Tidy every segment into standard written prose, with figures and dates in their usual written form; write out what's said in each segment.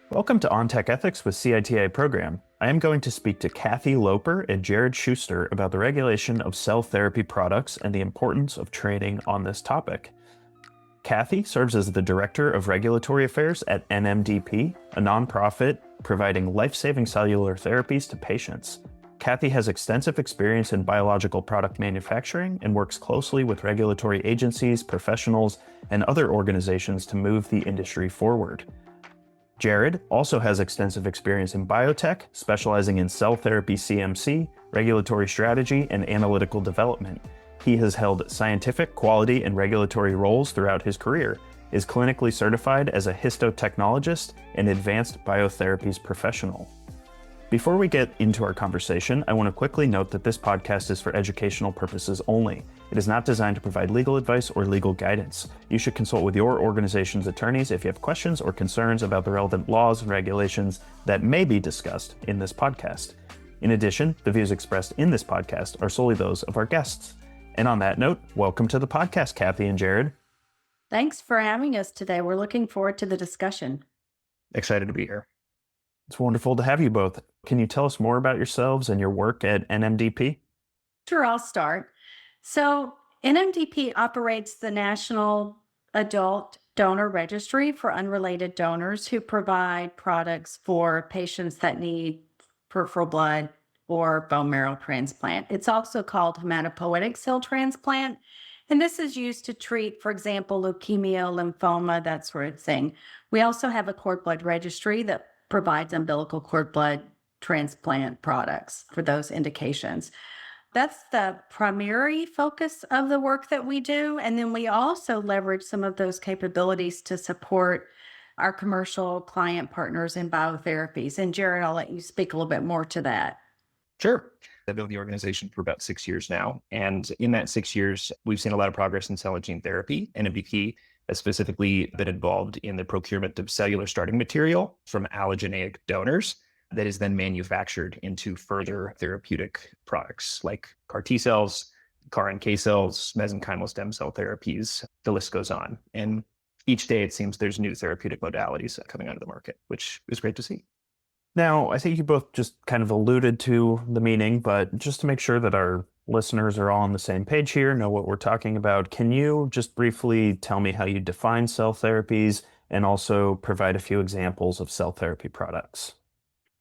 Welcome to On Tech Ethics with CITA program. I am going to speak to Kathy Loper and Jared Schuster about the regulation of cell therapy products and the importance of training on this topic. Kathy serves as the Director of Regulatory Affairs at NMDP, a nonprofit providing life-saving cellular therapies to patients. Kathy has extensive experience in biological product manufacturing and works closely with regulatory agencies, professionals, and other organizations to move the industry forward. Jared also has extensive experience in biotech, specializing in cell therapy CMC, regulatory strategy, and analytical development. He has held scientific, quality, and regulatory roles throughout his career, is clinically certified as a Histotechnologist and advanced BioTherapies professional. Before we get into our conversation, I want to quickly note that this podcast is for educational purposes only. It is not designed to provide legal advice or legal guidance. You should consult with your organization's attorneys if you have questions or concerns about the relevant laws and regulations that may be discussed in this podcast. In addition, the views expressed in this podcast are solely those of our guests. And on that note, welcome to the podcast, Kathy and Jared. Thanks for having us today. We're looking forward to the discussion. Excited to be here. It's wonderful to have you both. Can you tell us more about yourselves and your work at NMDP? Sure, I'll start. So NMDP operates the National Adult Donor Registry for unrelated donors who provide products for patients that need peripheral blood or bone marrow transplant. It's also called hematopoietic cell transplant. And this is used to treat, for example, leukemia, lymphoma, that sort of thing. We also have a cord blood registry that provides umbilical cord blood transplant products for those indications. That's the primary focus of the work that we do. And then we also leverage some of those capabilities to support our commercial client partners in BioTherapies. And Jared, I'll let you speak a little bit more to that. Sure. I've been with the organization for about 6 years now. And in that 6 years, we've seen a lot of progress in cell and gene therapy. NMDP has specifically been involved in the procurement of cellular starting material from allogeneic donors that is then manufactured into further therapeutic products like CAR T cells, CAR NK cells, mesenchymal stem cell therapies. The list goes on. And each day, it seems there's new therapeutic modalities coming onto the market, which is great to see. Now, I think you both just kind of alluded to the meaning, but just to make sure that our listeners are all on the same page here, know what we're talking about, can you just briefly tell me how you define cell therapies and also provide a few examples of cell therapy products?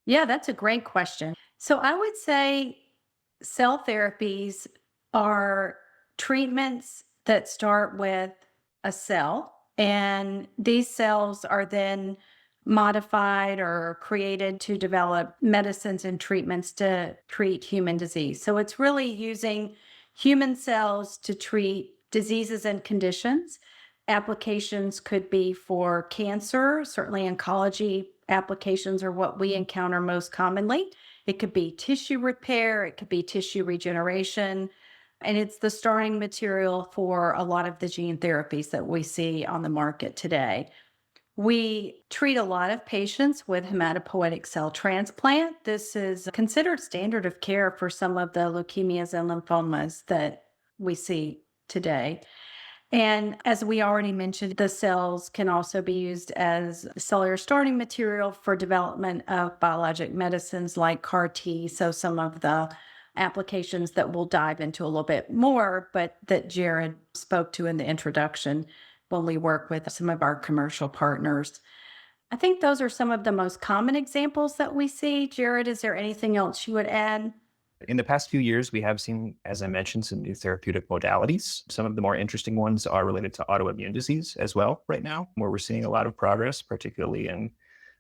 Yeah, that's a great question. So I would say cell therapies are treatments that start with a cell, and these cells are then modified or created to develop medicines and treatments to treat human disease. So it's really using human cells to treat diseases and conditions. Applications could be for cancer, certainly oncology applications are what we encounter most commonly. It could be tissue repair, it could be tissue regeneration, and it's the starting material for a lot of the gene therapies that we see on the market today. We treat a lot of patients with hematopoietic cell transplant. This is considered standard of care for some of the leukemias and lymphomas that we see today. And as we already mentioned, the cells can also be used as cellular starting material for development of biologic medicines like CAR T. So some of the applications that we'll dive into a little bit more, but that Jared spoke to in the introduction when we work with some of our commercial partners. I think those are some of the most common examples that we see. Jared, is there anything else you would add? In the past few years, we have seen, as I mentioned, some new therapeutic modalities. Some of the more interesting ones are related to autoimmune disease as well right now, where we're seeing a lot of progress, particularly in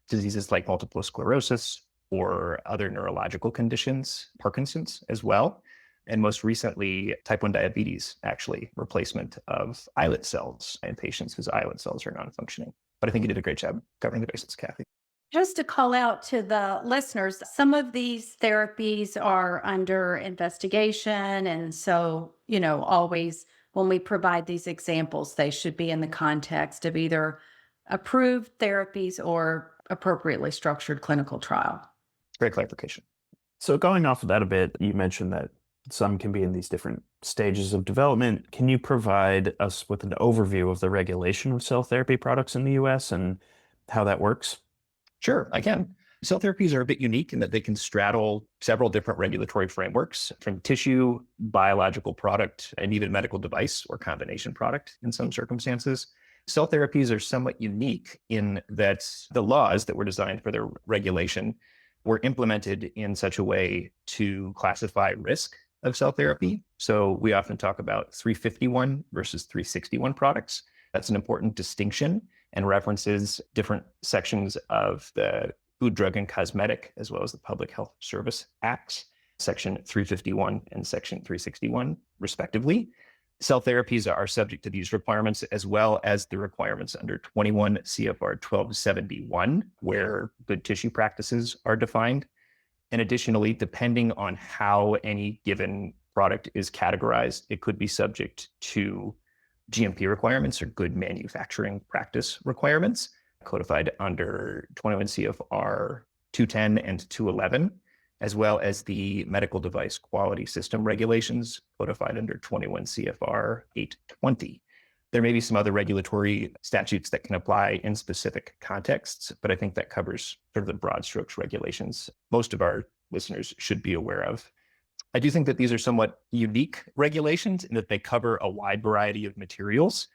diseases like multiple sclerosis or other neurological conditions, Parkinson's as well. And most recently, type 1 diabetes, actually, replacement of islet cells in patients whose islet cells are non-functioning. But I think you did a great job covering the bases, Kathy. Just to call out to the listeners, some of these therapies are under investigation. And so, always when we provide these examples, they should be in the context of either approved therapies or appropriately structured clinical trial. Great clarification. So going off of that a bit, you mentioned that some can be in these different stages of development. Can you provide us with an overview of the regulation of cell therapy products in the US and how that works? Sure, I can. Cell therapies are a bit unique in that they can straddle several different regulatory frameworks from tissue, biological product, and even medical device or combination product in some circumstances. Cell therapies are somewhat unique in that the laws that were designed for their regulation were implemented in such a way to classify risk of cell therapy. So we often talk about 351 versus 361 products. That's an important distinction and references different sections of the Food, Drug, and Cosmetic, as well as the Public Health Service Acts, Section 351 and Section 361, respectively. Cell therapies are subject to these requirements, as well as the requirements under 21 CFR 1271, where good tissue practices are defined. And additionally, depending on how any given product is categorized, it could be subject to GMP requirements or good manufacturing practice requirements, codified under 21 CFR 210 and 211, as well as the medical device quality system regulations, codified under 21 CFR 820. There may be some other regulatory statutes that can apply in specific contexts, but I think that covers sort of the broad strokes regulations most of our listeners should be aware of. I do think that these are somewhat unique regulations in that they cover a wide variety of materials.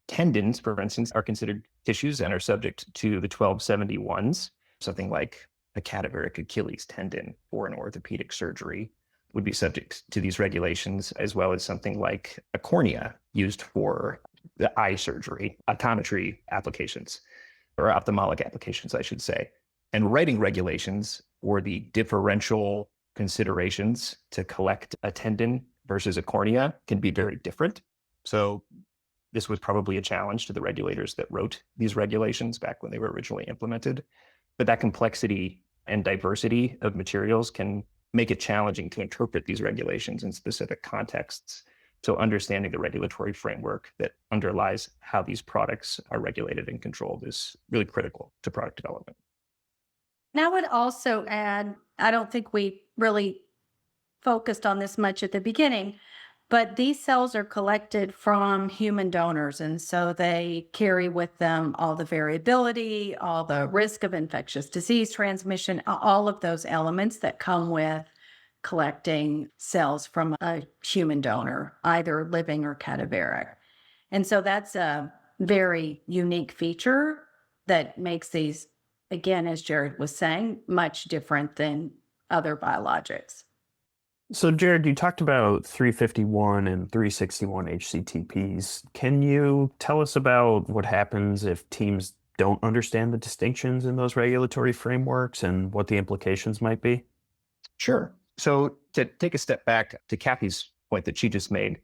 Tendons, for instance, are considered tissues and are subject to the 1271s. Something like a cadaveric Achilles tendon for an orthopedic surgery would be subject to these regulations, as well as something like a cornea used for the eye surgery, optometry applications, or ophthalmologic applications, I should say. And writing regulations for the differential considerations to collect a tendon versus a cornea can be very different. So this was probably a challenge to the regulators that wrote these regulations back when they were originally implemented. But that complexity and diversity of materials can make it challenging to interpret these regulations in specific contexts. So understanding the regulatory framework that underlies how these products are regulated and controlled is really critical to product development. And I would also add, I don't think we really focused on this much at the beginning, but these cells are collected from human donors. And so they carry with them all the variability, all the risk of infectious disease transmission, all of those elements that come with collecting cells from a human donor, either living or cadaveric. And so that's a very unique feature that makes these, again, as Jared was saying, much different than other biologics. So, Jared, you talked about 351 and 361 HCTPs. Can you tell us about what happens if teams don't understand the distinctions in those regulatory frameworks and what the implications might be? Sure. So to take a step back to Kathy's point that she just made,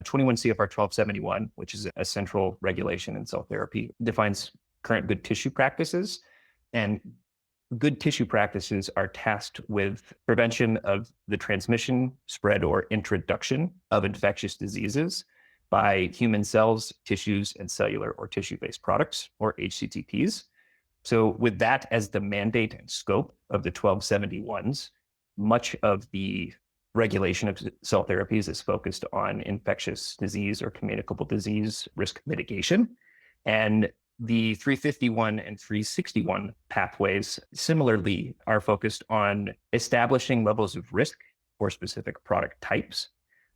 21 CFR 1271, which is a central regulation in cell therapy, defines current good tissue practices. And good tissue practices are tasked with prevention of the transmission, spread, or introduction of infectious diseases by human cells, tissues, and cellular or tissue-based products, or HCTPs. So with that as the mandate and scope of the 1271s, much of the regulation of cell therapies is focused on infectious disease or communicable disease risk mitigation. And the 351 and 361 pathways similarly are focused on establishing levels of risk for specific product types.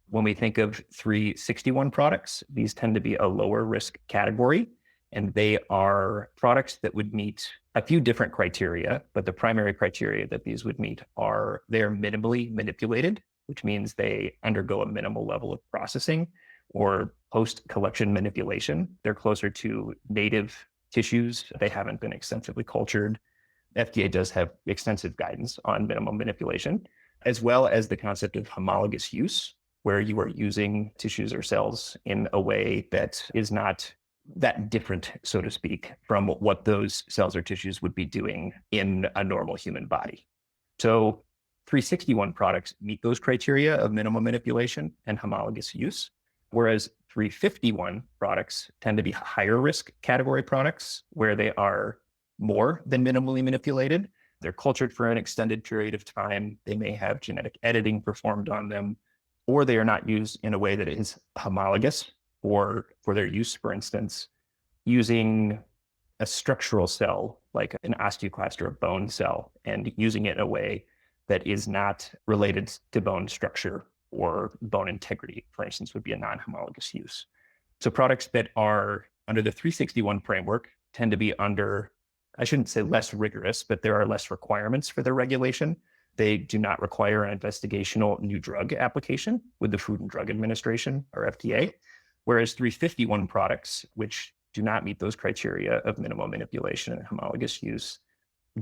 When we think of 361 products, these tend to be a lower risk category, and they are products that would meet a few different criteria, but the primary criteria that these would meet are they're minimally manipulated, which means they undergo a minimal level of processing or post-collection manipulation. They're closer to native tissues. They haven't been extensively cultured. FDA does have extensive guidance on minimal manipulation, as well as the concept of homologous use, where you are using tissues or cells in a way that is not that different, so to speak, from what those cells or tissues would be doing in a normal human body. So 361 products meet those criteria of minimal manipulation and homologous use, whereas 351 products tend to be higher risk category products where they are more than minimally manipulated. They're cultured for an extended period of time. They may have genetic editing performed on them, or they are not used in a way that is homologous, or for their use, for instance, using a structural cell like an osteoclast or a bone cell and using it in a way that is not related to bone structure or bone integrity, for instance, would be a non-homologous use. So products that are under the 361 framework tend to be under, I shouldn't say less rigorous, but there are less requirements for their regulation. They do not require an investigational new drug application with the Food and Drug Administration, or FDA, whereas 351 products, which do not meet those criteria of minimal manipulation and homologous use,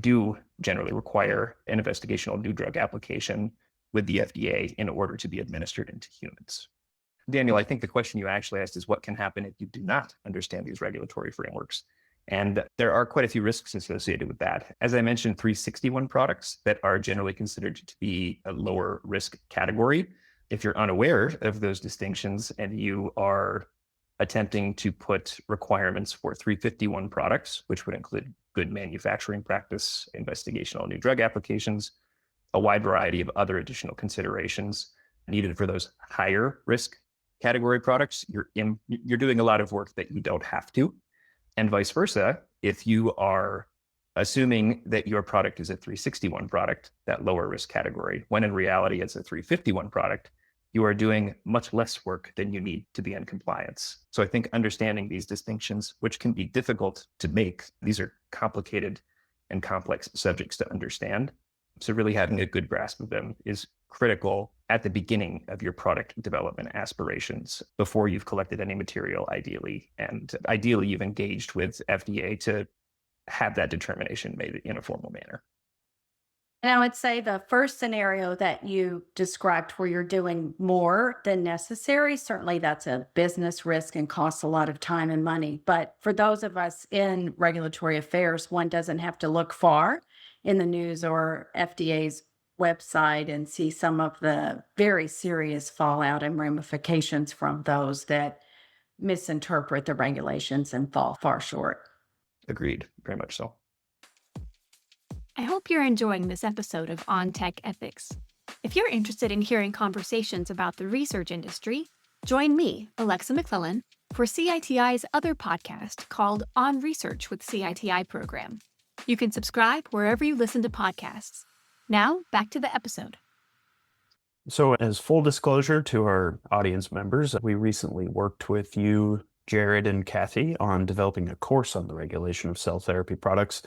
do generally require an investigational new drug application with the FDA in order to be administered into humans. Daniel, I think the question you actually asked is what can happen if you do not understand these regulatory frameworks? And there are quite a few risks associated with that. As I mentioned, 361 products that are generally considered to be a lower risk category. If you're unaware of those distinctions and you are attempting to put requirements for 351 products, which would include good manufacturing practice, investigational new drug applications, a wide variety of other additional considerations needed for those higher risk category products, you're doing a lot of work that you don't have to. And vice versa, if you are assuming that your product is a 361 product, that lower risk category, when in reality it's a 351 product, you are doing much less work than you need to be in compliance. So I think understanding these distinctions, which can be difficult to make, these are complicated and complex subjects to understand. So really having a good grasp of them is critical at the beginning of your product development aspirations before you've collected any material, ideally. And ideally, you've engaged with FDA to have that determination made in a formal manner. And I would say the first scenario that you described where you're doing more than necessary, certainly that's a business risk and costs a lot of time and money. But for those of us in regulatory affairs, one doesn't have to look far in the news or FDA's website and see some of the very serious fallout and ramifications from those that misinterpret the regulations and fall far short. Agreed, very much so. I hope you're enjoying this episode of On Tech Ethics. If you're interested in hearing conversations about the research industry, join me, Alexa McClellan, for CITI's other podcast called On Research with CITI program. You can subscribe wherever you listen to podcasts. Now, back to the episode. So as full disclosure to our audience members, we recently worked with you, Jared and Kathy, on developing a course on the regulation of cell therapy products.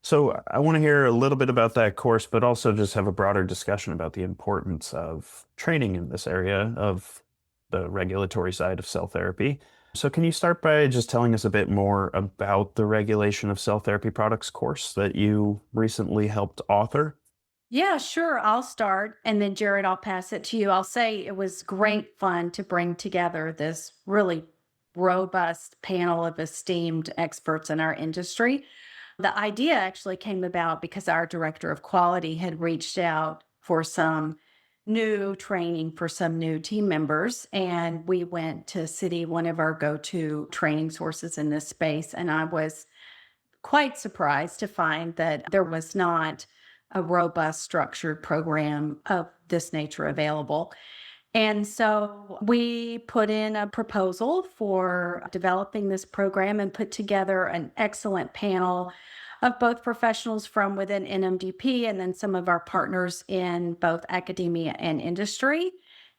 So I want to hear a little bit about that course, but also just have a broader discussion about the importance of training in this area of the regulatory side of cell therapy. So can you start by just telling us a bit more about the regulation of cell therapy products course that you recently helped author? Yeah, sure. I'll start. And then, Jared, I'll pass it to you. I'll say it was great fun to bring together this really robust panel of esteemed experts in our industry. The idea actually came about because our director of quality had reached out for some new training for some new team members. And we went to City, one of our go-to training sources in this space. And I was quite surprised to find that there was not a robust structured program of this nature available. And so we put in a proposal for developing this program and put together an excellent panel of both professionals from within NMDP and then some of our partners in both academia and industry,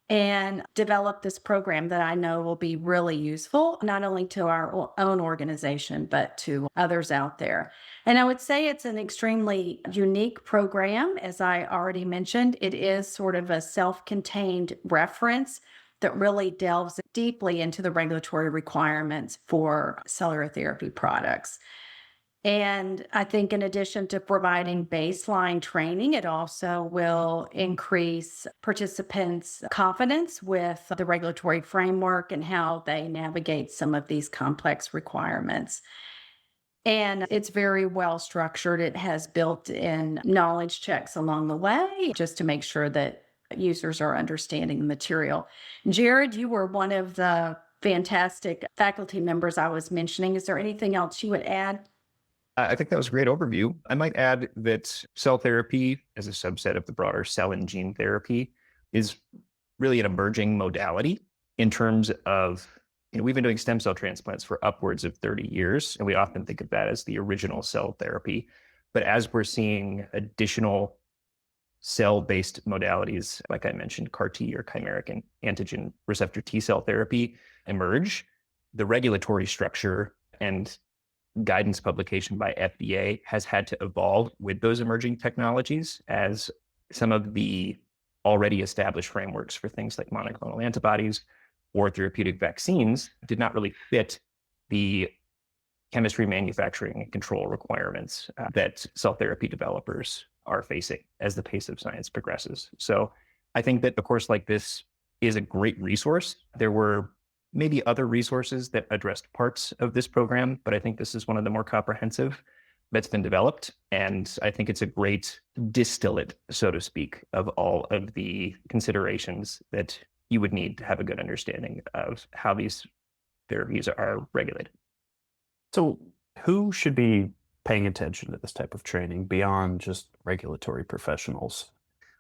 and develop this program that I know will be really useful, not only to our own organization, but to others out there. And I would say it's an extremely unique program. As I already mentioned, it is sort of a self-contained reference that really delves deeply into the regulatory requirements for cellular therapy products. And I think in addition to providing baseline training, it also will increase participants' confidence with the regulatory framework and how they navigate some of these complex requirements. And it's very well structured. It has built-in knowledge checks along the way just to make sure that users are understanding the material. Jared, you were one of the fantastic faculty members I was mentioning. Is there anything else you would add? I think that was a great overview. I might add that cell therapy, as a subset of the broader cell and gene therapy, is really an emerging modality in terms of, we've been doing stem cell transplants for upwards of 30 years, and we often think of that as the original cell therapy. But as we're seeing additional cell-based modalities, like I mentioned, CAR T or chimeric antigen receptor T cell therapy emerge, the regulatory structure and guidance publication by FDA has had to evolve with those emerging technologies, as some of the already established frameworks for things like monoclonal antibodies or therapeutic vaccines did not really fit the chemistry, manufacturing, and control requirements that cell therapy developers are facing as the pace of science progresses. So I think that a course like this is a great resource. There were maybe other resources that addressed parts of this program, but I think this is one of the more comprehensive that's been developed. And I think it's a great distillate, so to speak, of all of the considerations that you would need to have a good understanding of how these therapies are regulated. So who should be paying attention to this type of training beyond just regulatory professionals?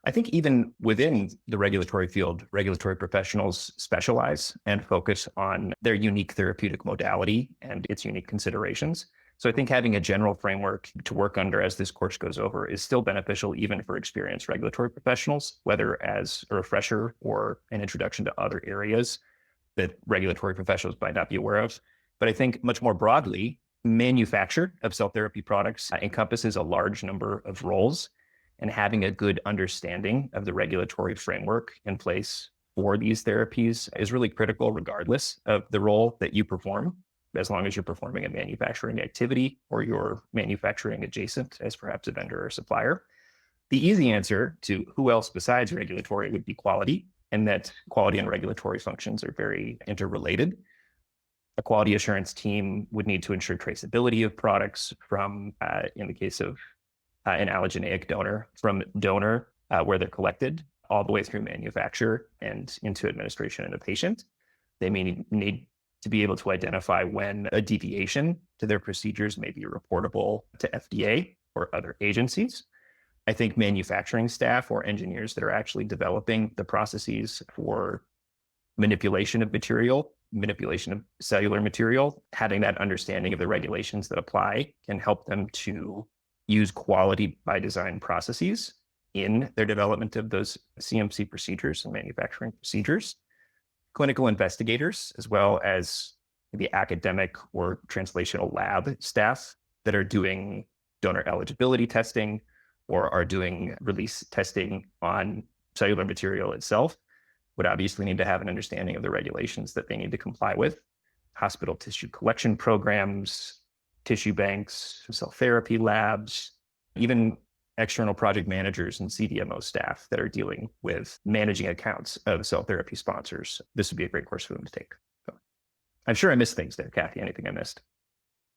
I think even within the regulatory field, regulatory professionals specialize and focus on their unique therapeutic modality and its unique considerations. So I think having a general framework to work under as this course goes over is still beneficial even for experienced regulatory professionals, whether as a refresher or an introduction to other areas that regulatory professionals might not be aware of. But I think much more broadly, manufacture of cell therapy products encompasses a large number of roles, and having a good understanding of the regulatory framework in place for these therapies is really critical regardless of the role that you perform, as long as you're performing a manufacturing activity or you're manufacturing adjacent as perhaps a vendor or supplier. The easy answer to who else besides regulatory would be quality, and that quality and regulatory functions are very interrelated. A quality assurance team would need to ensure traceability of products from, in the case of an allogeneic donor, from donor where they're collected all the way through manufacture and into administration in a patient. They may need to be able to identify when a deviation to their procedures may be reportable to FDA or other agencies. I think manufacturing staff or engineers that are actually developing the processes for manipulation of material, manipulation of cellular material, having that understanding of the regulations that apply can help them to use quality by design processes in their development of those CMC procedures and manufacturing procedures. Clinical investigators, as well as the academic or translational lab staff that are doing donor eligibility testing or are doing release testing on cellular material itself, would obviously need to have an understanding of the regulations that they need to comply with. Hospital tissue collection programs, tissue banks, cell therapy labs, even external project managers and CDMO staff that are dealing with managing accounts of cell therapy sponsors. This would be a great course for them to take. So I'm sure I missed things there, Kathy. Anything I missed?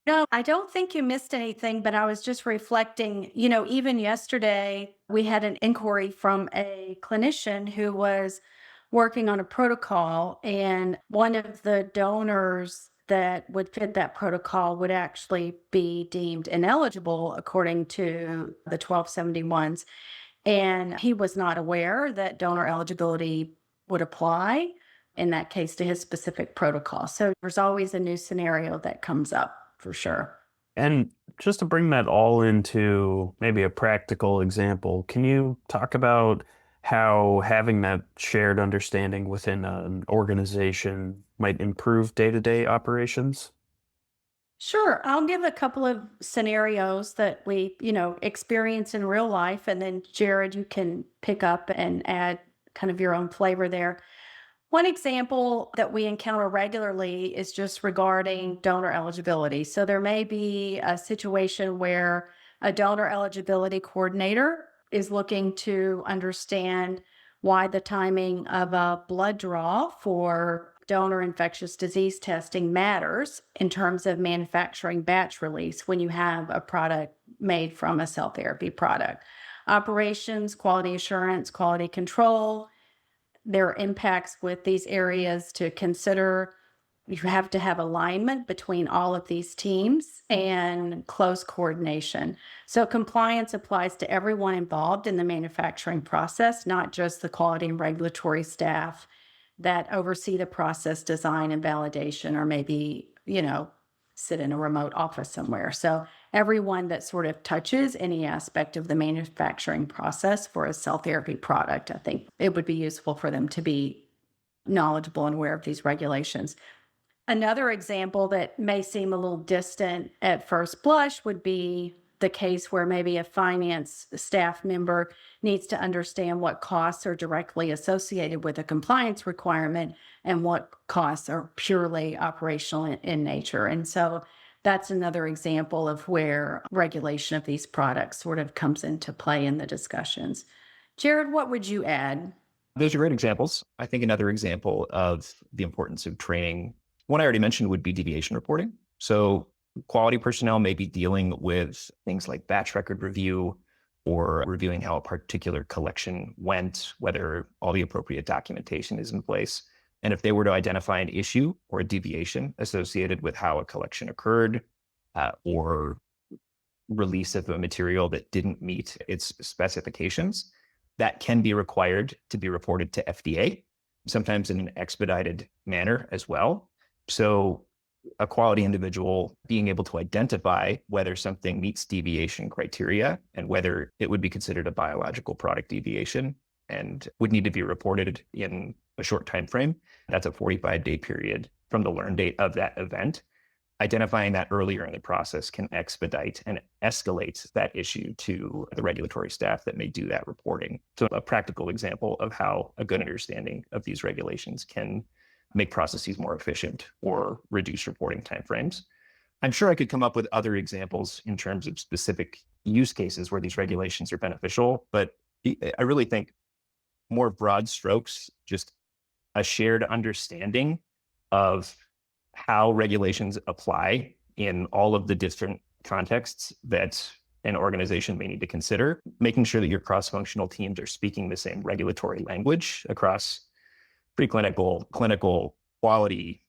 No, I don't think you missed anything, but I was just reflecting, even yesterday, we had an inquiry from a clinician who was working on a protocol, and one of the donors that would fit that protocol would actually be deemed ineligible according to the 1271s. And he was not aware that donor eligibility would apply in that case to his specific protocol. So there's always a new scenario that comes up for sure. And just to bring that all into maybe a practical example, can you talk about how having that shared understanding within an organization might improve day-to-day operations? Sure. I'll give a couple of scenarios that we, experience in real life. And then Jared, you can pick up and add kind of your own flavor there. One example that we encounter regularly is just regarding donor eligibility. So there may be a situation where a donor eligibility coordinator is looking to understand why the timing of a blood draw for donor infectious disease testing matters in terms of manufacturing batch release when you have a product made from a cell therapy product. Operations, quality assurance, quality control, there are impacts with these areas to consider you have to have alignment between all of these teams and close coordination. So compliance applies to everyone involved in the manufacturing process, not just the quality and regulatory staff that oversee the process design and validation, or maybe, sit in a remote office somewhere. So everyone that sort of touches any aspect of the manufacturing process for a cell therapy product, I think it would be useful for them to be knowledgeable and aware of these regulations. Another example that may seem a little distant at first blush would be the case where maybe a finance staff member needs to understand what costs are directly associated with a compliance requirement and what costs are purely operational in nature. And so that's another example of where regulation of these products sort of comes into play in the discussions. Jared, what would you add? Those are great examples. I think another example of the importance of training, one I already mentioned, would be deviation reporting. So quality personnel may be dealing with things like batch record review or reviewing how a particular collection went, whether all the appropriate documentation is in place. And if they were to identify an issue or a deviation associated with how a collection occurred, or release of a material that didn't meet its specifications, that can be required to be reported to FDA, sometimes in an expedited manner as well. So a quality individual being able to identify whether something meets deviation criteria and whether it would be considered a biological product deviation and would need to be reported in a short time frame. That's a 45-day period from the learn date of that event. Identifying that earlier in the process can expedite and escalate that issue to the regulatory staff that may do that reporting. So a practical example of how a good understanding of these regulations can make processes more efficient or reduce reporting timeframes. I'm sure I could come up with other examples in terms of specific use cases where these regulations are beneficial, but I really think more broad strokes, just a shared understanding of how regulations apply in all of the different contexts that an organization may need to consider, making sure that your cross-functional teams are speaking the same regulatory language across preclinical, clinical, quality,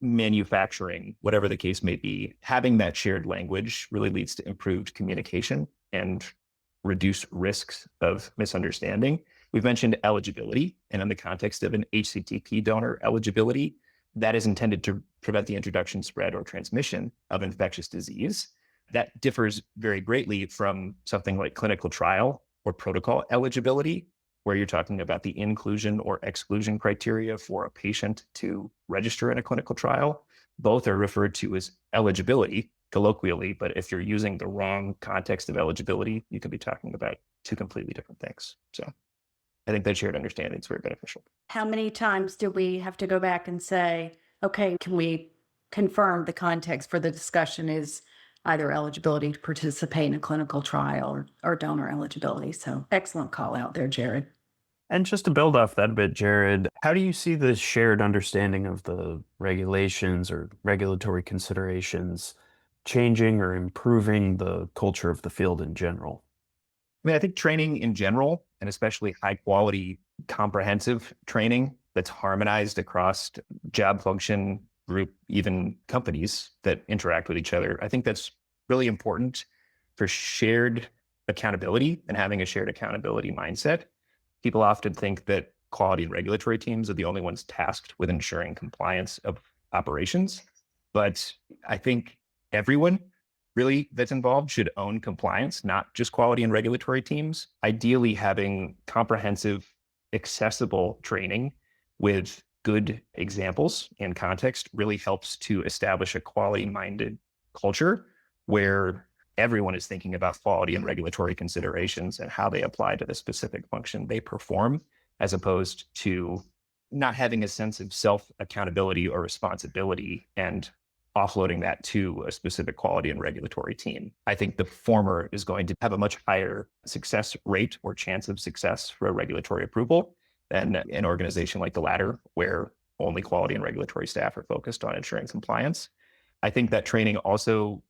manufacturing, whatever the case may be. Having that shared language really leads to improved communication and reduce risks of misunderstanding. We've mentioned eligibility, and in the context of an HCTP donor eligibility, that is intended to prevent the introduction, spread, or transmission of infectious disease. That differs very greatly from something like clinical trial or protocol eligibility, where you're talking about the inclusion or exclusion criteria for a patient to register in a clinical trial. Both are referred to as eligibility colloquially, but if you're using the wrong context of eligibility, you could be talking about two completely different things. So I think that shared understanding is very beneficial. How many times do we have to go back and say, okay, can we confirm the context for the discussion is either eligibility to participate in a clinical trial or donor eligibility? So excellent call out there, Jared. And just to build off that a bit, Jared, how do you see the shared understanding of the regulations or regulatory considerations changing or improving the culture of the field in general? I mean, I think training in general, and especially high quality, comprehensive training that's harmonized across job function, group, even companies that interact with each other, I think that's really important for shared accountability and having a shared accountability mindset. People often think that quality and regulatory teams are the only ones tasked with ensuring compliance of operations. But I think everyone really that's involved should own compliance, not just quality and regulatory teams. Ideally, having comprehensive, accessible training with good examples and context really helps to establish a quality-minded culture where everyone is thinking about quality and regulatory considerations and how they apply to the specific function they perform, as opposed to not having a sense of self-accountability or responsibility and offloading that to a specific quality and regulatory team. I think the former is going to have a much higher success rate or chance of success for a regulatory approval than an organization like the latter, where only quality and regulatory staff are focused on ensuring compliance. I think that training also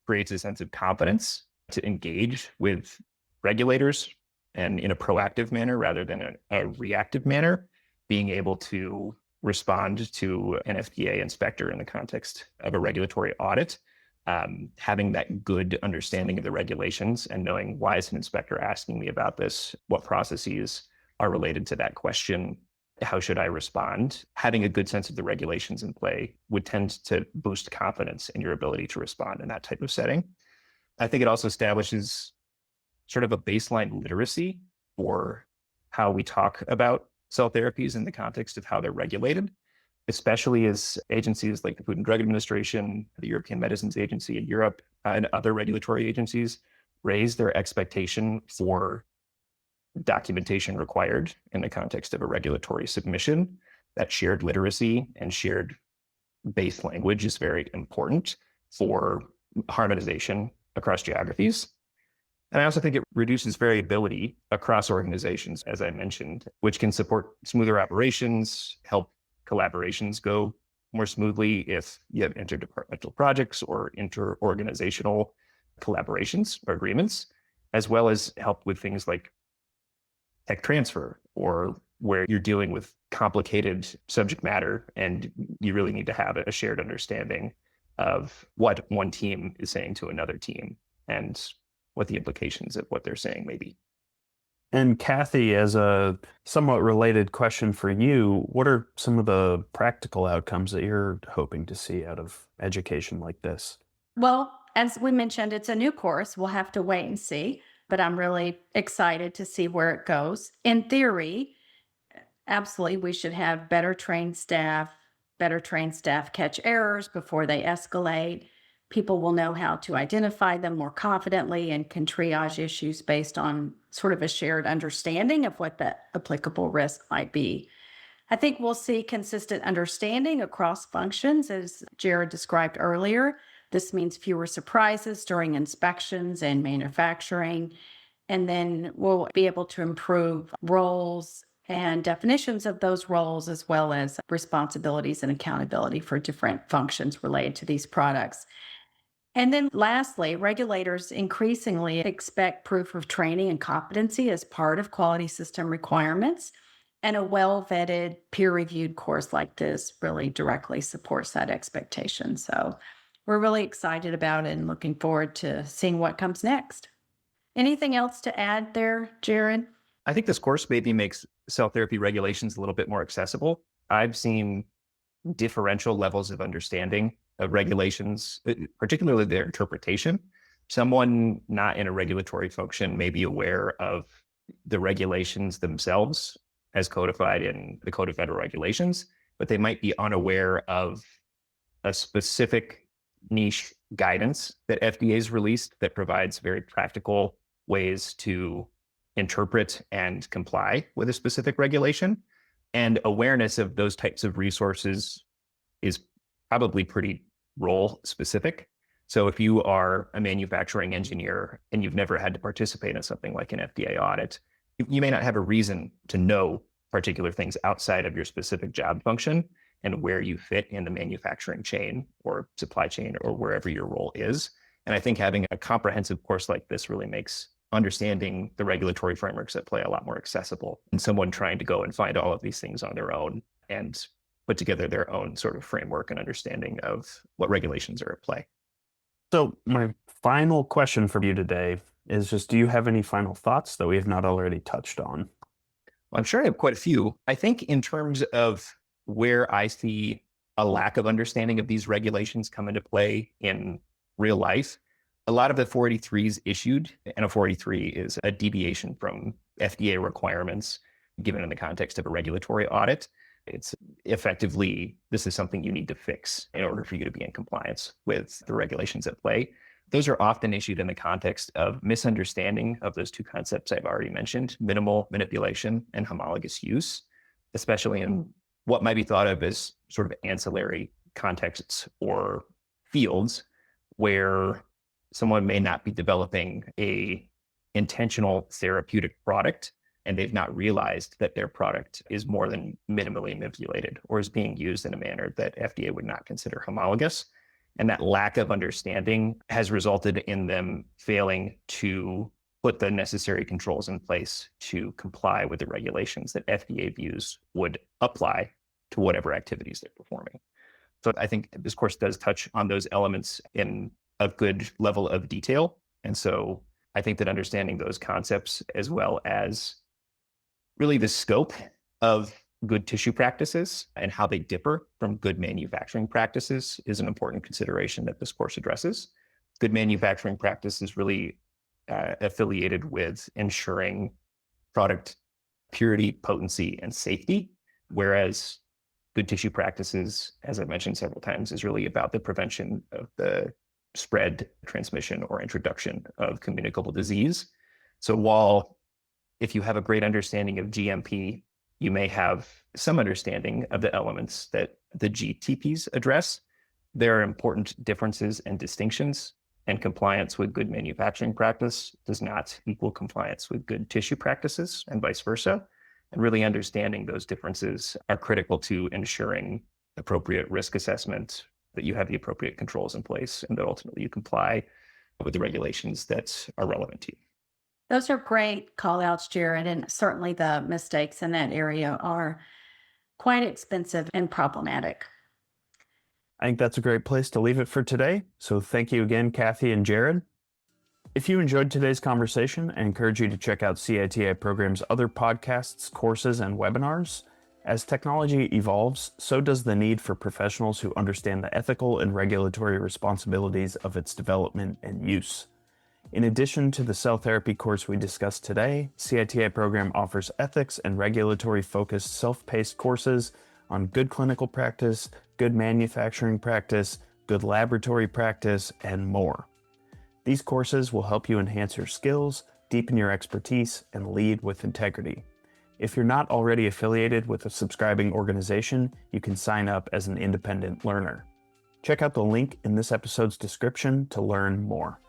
creates a sense of confidence to engage with regulators and in a proactive manner rather than a reactive manner, being able to respond to an FDA inspector in the context of a regulatory audit, having that good understanding of the regulations and knowing why is an inspector asking me about this, what processes are related to that question, how should I respond? Having a good sense of the regulations in play would tend to boost confidence in your ability to respond in that type of setting. I think it also establishes sort of a baseline literacy for how we talk about cell therapies in the context of how they're regulated, especially as agencies like the Food and Drug Administration, the European Medicines Agency in Europe, and other regulatory agencies raise their expectation for documentation required in the context of a regulatory submission. That shared literacy and shared base language is very important for harmonization across geographies. And I also think it reduces variability across organizations, as I mentioned, which can support smoother operations, help collaborations go more smoothly if you have interdepartmental projects or inter-organizational collaborations or agreements, as well as help with things like tech transfer, or where you're dealing with complicated subject matter and you really need to have a shared understanding of what one team is saying to another team and what the implications of what they're saying may be. And Kathy, as a somewhat related question for you, what are some of the practical outcomes that you're hoping to see out of education like this? Well, as we mentioned, it's a new course. We'll have to wait and see, but I'm really excited to see where it goes. In theory, absolutely, we should have better trained staff catch errors before they escalate. People will know how to identify them more confidently and can triage issues based on sort of a shared understanding of what the applicable risk might be. I think we'll see consistent understanding across functions, as Jared described earlier. This means fewer surprises during inspections and manufacturing. And then we'll be able to improve roles and definitions of those roles, as well as responsibilities and accountability for different functions related to these products. And then lastly, regulators increasingly expect proof of training and competency as part of quality system requirements. And a well-vetted, peer-reviewed course like this really directly supports that expectation. So we're really excited about it and looking forward to seeing what comes next. Anything else to add there, Jared? I think this course maybe makes cell therapy regulations a little bit more accessible. I've seen differential levels of understanding of regulations, particularly their interpretation. Someone not in a regulatory function may be aware of the regulations themselves as codified in the Code of Federal Regulations, but they might be unaware of a specific niche guidance that FDA has released that provides very practical ways to interpret and comply with a specific regulation. And awareness of those types of resources is probably pretty role specific. So if you are a manufacturing engineer and you've never had to participate in something like an FDA audit, you may not have a reason to know particular things outside of your specific job function and where you fit in the manufacturing chain or supply chain or wherever your role is. And I think having a comprehensive course like this really makes understanding the regulatory frameworks at play a lot more accessible, and someone trying to go and find all of these things on their own and put together their own sort of framework and understanding of what regulations are at play. So my final question for you today is just, do you have any final thoughts that we have not already touched on? Well, I'm sure I have quite a few. I think in terms of where I see a lack of understanding of these regulations come into play in real life, a lot of the 483s issued, and a 483 is a deviation from FDA requirements given in the context of a regulatory audit. It's effectively, this is something you need to fix in order for you to be in compliance with the regulations at play. Those are often issued in the context of misunderstanding of those two concepts I've already mentioned, minimal manipulation and homologous use, especially in what might be thought of as sort of ancillary contexts or fields where someone may not be developing a intentional therapeutic product and they've not realized that their product is more than minimally manipulated or is being used in a manner that FDA would not consider homologous. And that lack of understanding has resulted in them failing to put the necessary controls in place to comply with the regulations that FDA views would apply to whatever activities they're performing. So I think this course does touch on those elements in a good level of detail. And so I think that understanding those concepts, as well as really the scope of good tissue practices and how they differ from good manufacturing practices, is an important consideration that this course addresses. Good manufacturing practice is really affiliated with ensuring product purity, potency, and safety, whereas good tissue practices, as I mentioned several times, is really about the prevention of the spread, transmission, or introduction of communicable disease. So while if you have a great understanding of GMP, you may have some understanding of the elements that the GTPs address, there are important differences and distinctions, and compliance with good manufacturing practice does not equal compliance with good tissue practices, and vice versa. And really understanding those differences are critical to ensuring appropriate risk assessment, that you have the appropriate controls in place, and that ultimately you comply with the regulations that are relevant to you. Those are great call outs, Jared. And certainly the mistakes in that area are quite expensive and problematic. I think that's a great place to leave it for today. So thank you again, Kathy and Jared. If you enjoyed today's conversation, I encourage you to check out CITA Program's other podcasts, courses, and webinars. As technology evolves, so does the need for professionals who understand the ethical and regulatory responsibilities of its development and use. In addition to the cell therapy course we discussed today, CITA Program offers ethics and regulatory-focused self-paced courses on good clinical practice, good manufacturing practice, good laboratory practice, and more. These courses will help you enhance your skills, deepen your expertise, and lead with integrity. If you're not already affiliated with a subscribing organization, you can sign up as an independent learner. Check out the link in this episode's description to learn more.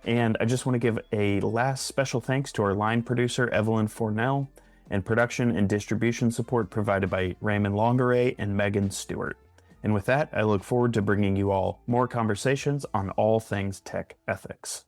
And I just want to give a last special thanks to our line producer, Evelyn Fornell, and production and distribution support provided by Raymond Longaray and Megan Stewart. And with that, I look forward to bringing you all more conversations on all things tech ethics.